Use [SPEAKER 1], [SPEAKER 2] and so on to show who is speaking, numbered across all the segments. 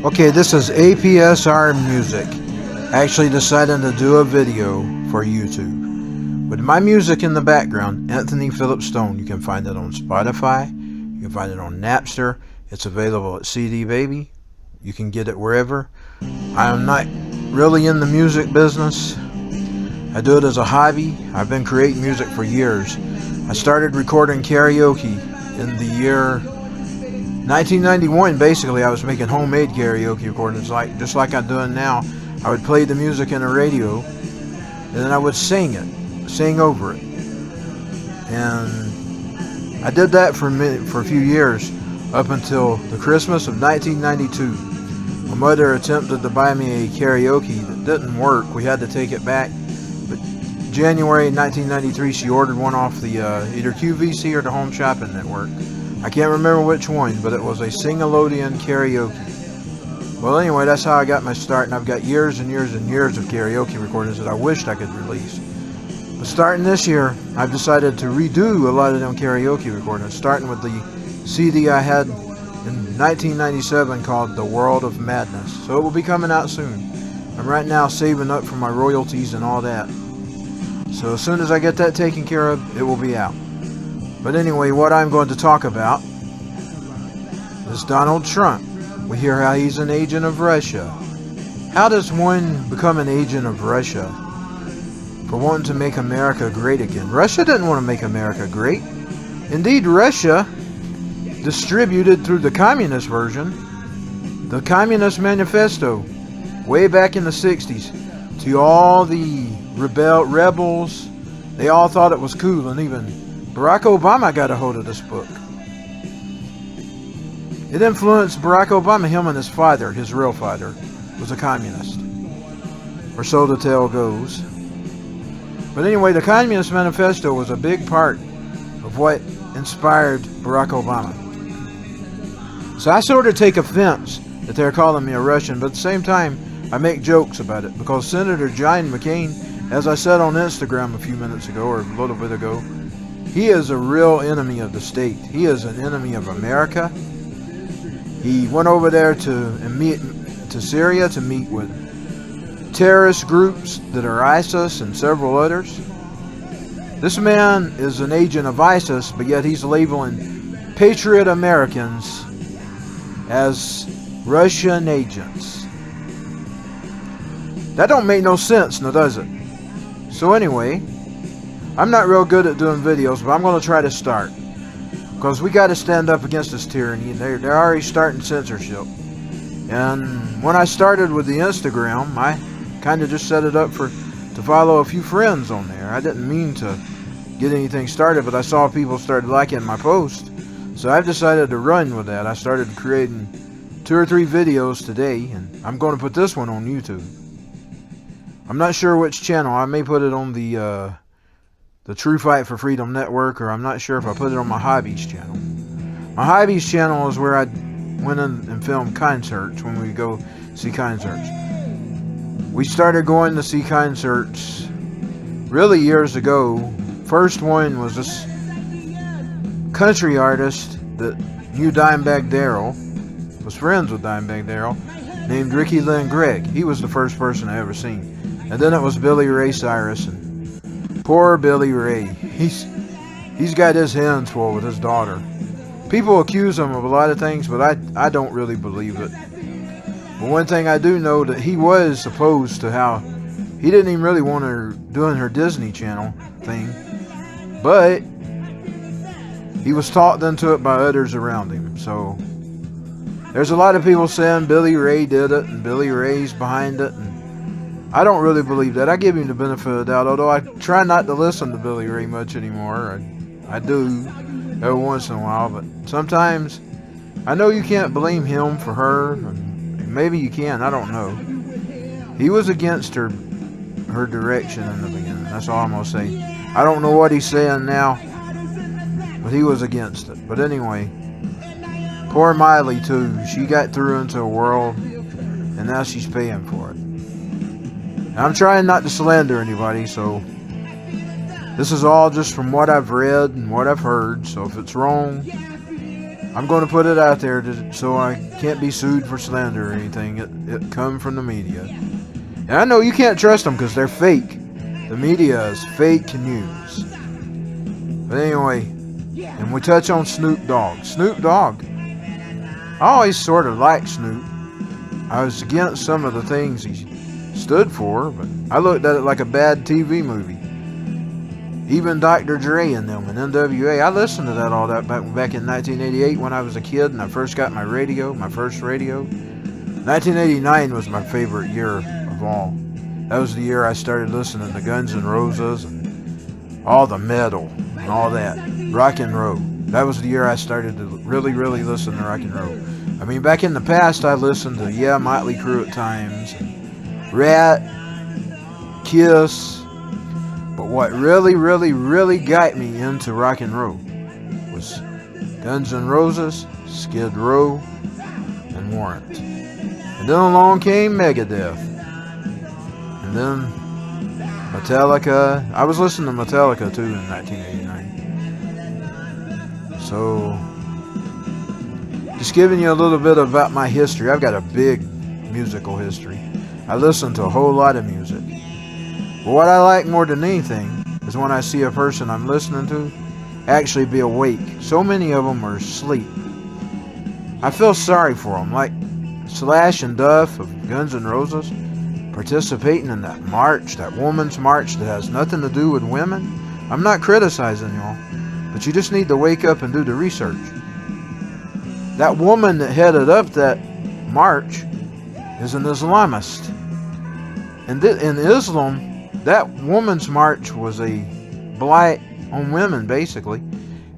[SPEAKER 1] Okay, this is APSRMusic. Actually decided to do a video for YouTube. With my music in the background, Anthony Philip Stone. You can find it on Spotify. You can find it on Napster. It's available at CD Baby. You can get it wherever. I am not really in the music business. I do it as a hobby. I've been creating music for years. I started recording karaoke in the year 1991. Basically, I was making homemade karaoke recordings, just like I'm doing now. I would play the music in the radio, and then I would sing over it. And I did that for a few years, up until the Christmas of 1992. My mother attempted to buy me a karaoke that didn't work. We had to take it back. But January 1993, she ordered one off the either QVC or the Home Shopping Network. I can't remember which one, but it was a Sing-a-Lodeon karaoke. Well, anyway, that's how I got my start, and I've got years and years and years of karaoke recordings that I wished I could release. But starting this year, I've decided to redo a lot of them karaoke recordings, starting with the CD I had in 1997 called The World of Madness. So it will be coming out soon. I'm right now saving up for my royalties and all that. So as soon as I get that taken care of, it will be out. But anyway, what I'm going to talk about is Donald Trump. We hear how he's an agent of Russia. How does one become an agent of Russia? For wanting to make America great again. Russia didn't want to make America great. Indeed, Russia distributed through the communist version, the Communist Manifesto, way back in the 60s, to all the rebels. They all thought it was cool, and even Barack Obama got a hold of this book. It influenced Barack Obama. Him and his father, his real father, was a communist. Or so the tale goes. But anyway, the Communist Manifesto was a big part of what inspired Barack Obama. So I sort of take offense that they're calling me a Russian, but at the same time, I make jokes about it, because Senator John McCain, as I said on Instagram a few minutes ago, or a little bit ago, he is a real enemy of the state. He is an enemy of America. He went over there to Syria to meet with terrorist groups that are ISIS and several others. This man is an agent of ISIS, but yet he's labeling patriot Americans as Russian agents. That don't make no sense, now does it? So anyway, I'm not real good at doing videos, but I'm going to try to start. Because we got to stand up against this tyranny. They're already starting censorship. And when I started with the Instagram, I kind of just set it up to follow a few friends on there. I didn't mean to get anything started, but I saw people started liking my post. So I've decided to run with that. I started creating 2 or 3 videos today, and I'm going to put this one on YouTube. I'm not sure which channel. I may put it on the True Fight for Freedom Network, or I'm not sure if I put it on my Hobbies channel. My Hobbies channel is where I went in and filmed concerts when we go see concerts. We started going to see concerts really years ago. First one was this country artist that knew Dimebag Darrell, was friends with Dimebag Darrell, named Ricky Lynn Gregg. He was the first person I ever seen. And then it was Billy Ray Cyrus, and poor Billy Ray. He's got his hands full with his daughter. People accuse him of a lot of things, but I don't really believe it. But one thing I do know, that he was opposed to how he didn't even really want her doing her Disney Channel thing, but he was talked into it by others around him. So there's a lot of people saying Billy Ray did it and Billy Ray's behind it, and I don't really believe that. I give him the benefit of the doubt, although I try not to listen to Billy Ray much anymore. I do every once in a while, but sometimes I know you can't blame him for her, and maybe you can, I don't know. He was against her direction in the beginning. That's all I'm going to say. I don't know what he's saying now, but he was against it. But anyway, poor Miley too. She got through into a world, and now she's paying for it. I'm trying not to slander anybody, so this is all just from what I've read and what I've heard. So if it's wrong, I'm going to put it out there so I can't be sued for slander or anything. It come from the media. And I know you can't trust them because they're fake. The media is fake news. But anyway, and we touch on Snoop Dogg. Snoop Dogg. I always sort of liked Snoop. I was against some of the things he stood for, but I looked at it like a bad TV movie. Even Dr. Dre and them and NWA, I listened to that all that back in 1988 when I was a kid and I first got my first radio. 1989 was my favorite year of all. That was the year I started listening to Guns N' Roses and all the metal and all that. Rock and roll. That was the year I started to really listen to rock and roll. I mean, back in the past I listened to, Motley Crue at times, and Rat, Kiss. But what really got me into rock and roll was Guns N' Roses, Skid Row, and Warrant. And then along came Megadeth. And then Metallica. I was listening to Metallica too in 1989. So, just giving you a little bit about my history. I've got a big musical history. I listen to a whole lot of music. But what I like more than anything is when I see a person I'm listening to actually be awake. So many of them are asleep. I feel sorry for them, like Slash and Duff of Guns N' Roses participating in that march, that woman's march that has nothing to do with women. I'm not criticizing y'all, but you just need to wake up and do the research. That woman that headed up that march is an Islamist. And in Islam, that woman's march was a blight on women, basically,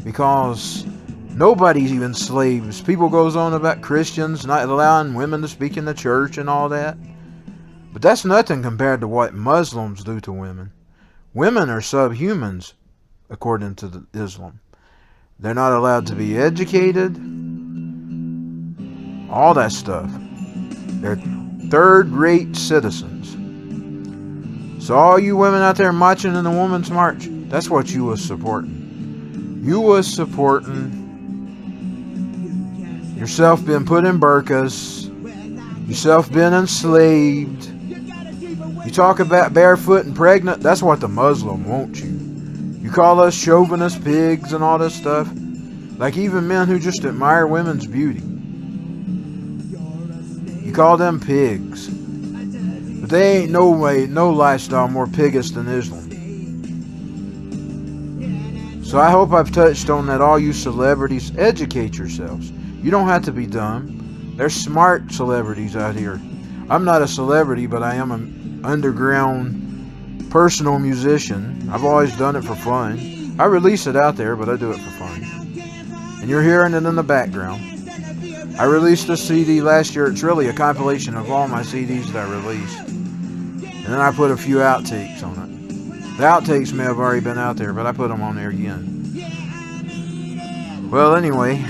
[SPEAKER 1] because nobody's even slaves. People goes on about Christians not allowing women to speak in the church and all that. But that's nothing compared to what Muslims do to women. Women are subhumans, according to Islam. They're not allowed to be educated. All that stuff. They're third-rate citizens. So all you women out there marching in the Women's March, that's what you was supporting. You was supporting yourself being put in burqas, yourself being enslaved. You talk about barefoot and pregnant, that's what the Muslim wants you. You call us chauvinist pigs and all this stuff. Like even men who just admire women's beauty. You call them pigs. But they ain't no lifestyle more piggish than Islam. So I hope I've touched on that. All you celebrities, educate yourselves. You don't have to be dumb. There's smart celebrities out here. I'm not a celebrity, but I am an underground personal musician. I've always done it for fun. I release it out there, but I do it for fun. And you're hearing it in the background. I released a CD last year. It's really a compilation of all my CDs that I released. And then I put a few outtakes on it. The outtakes may have already been out there, but I put them on there again. Well, anyway,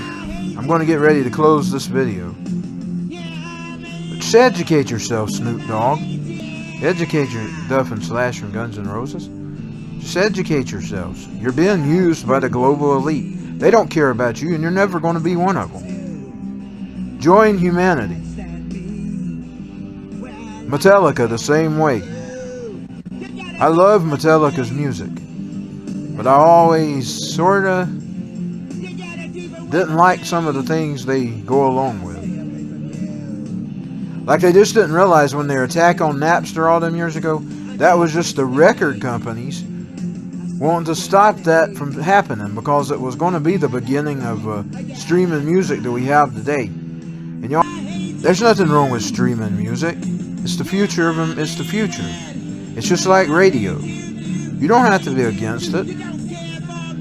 [SPEAKER 1] I'm going to get ready to close this video. But just educate yourself, Snoop Dogg. Educate your Duff and Slash from Guns N' Roses. Just educate yourselves. You're being used by the global elite. They don't care about you, and you're never going to be one of them. Join humanity. Metallica the same way. I love Metallica's music, but I always sorta didn't like some of the things they go along with. Like they just didn't realize when their attack on Napster all them years ago, that was just the record companies wanting to stop that from happening because it was going to be the beginning of streaming music that we have today. And y'all, there's nothing wrong with streaming music. It's the future of them. It's the future. It's just like radio. You don't have to be against it.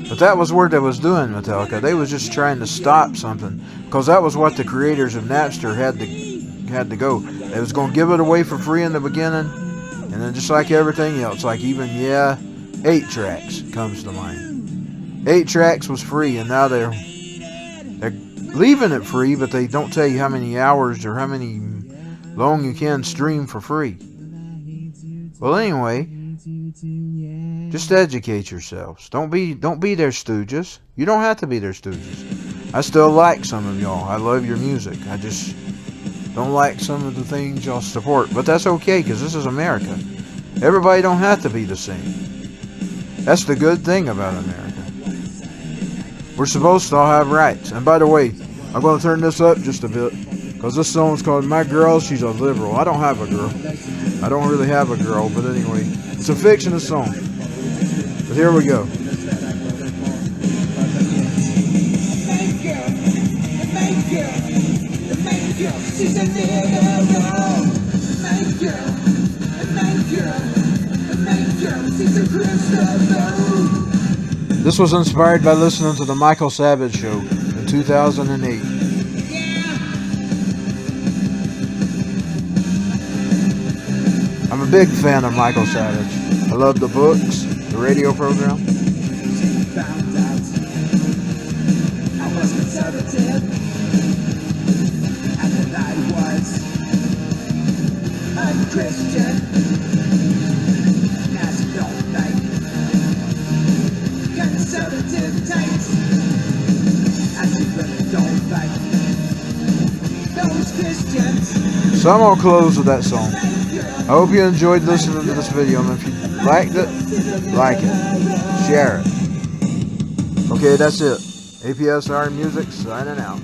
[SPEAKER 1] But that was what they was doing, Metallica. They was just trying to stop something because that was what the creators of Napster had to go. They was going to give it away for free in the beginning, and then just like everything else, like even 8 tracks comes to mind. 8 tracks was free, and now they're leaving it free, but they don't tell you how many hours or how many long you can stream for free. Well, anyway, just educate yourselves. Don't be their stooges. You don't have to be their stooges. I still like some of y'all. I love your music. I just don't like some of the things y'all support. But that's okay, because this is America. Everybody don't have to be the same. That's the good thing about America. We're supposed to all have rights. And by the way, I'm going to turn this up just a bit, because this song's called My Girl, She's a Liberal. I don't have a girl. I don't really have a girl, but anyway, it's a fictional song. But here we go.
[SPEAKER 2] She's a liberal. My girl, she's a Christopher.
[SPEAKER 1] This was inspired by listening to the Michael Savage Show in 2008. I'm a big fan of Michael Savage. I love the books, the radio program.
[SPEAKER 2] She found out I was conservative, and that I was a Christian. Now she don't like conservative types, and she really don't like those Christians.
[SPEAKER 1] So I'm gonna close with that song. I hope you enjoyed listening to this video, and if you liked it, like it, share it. Okay, that's it. APSRMusic signing out.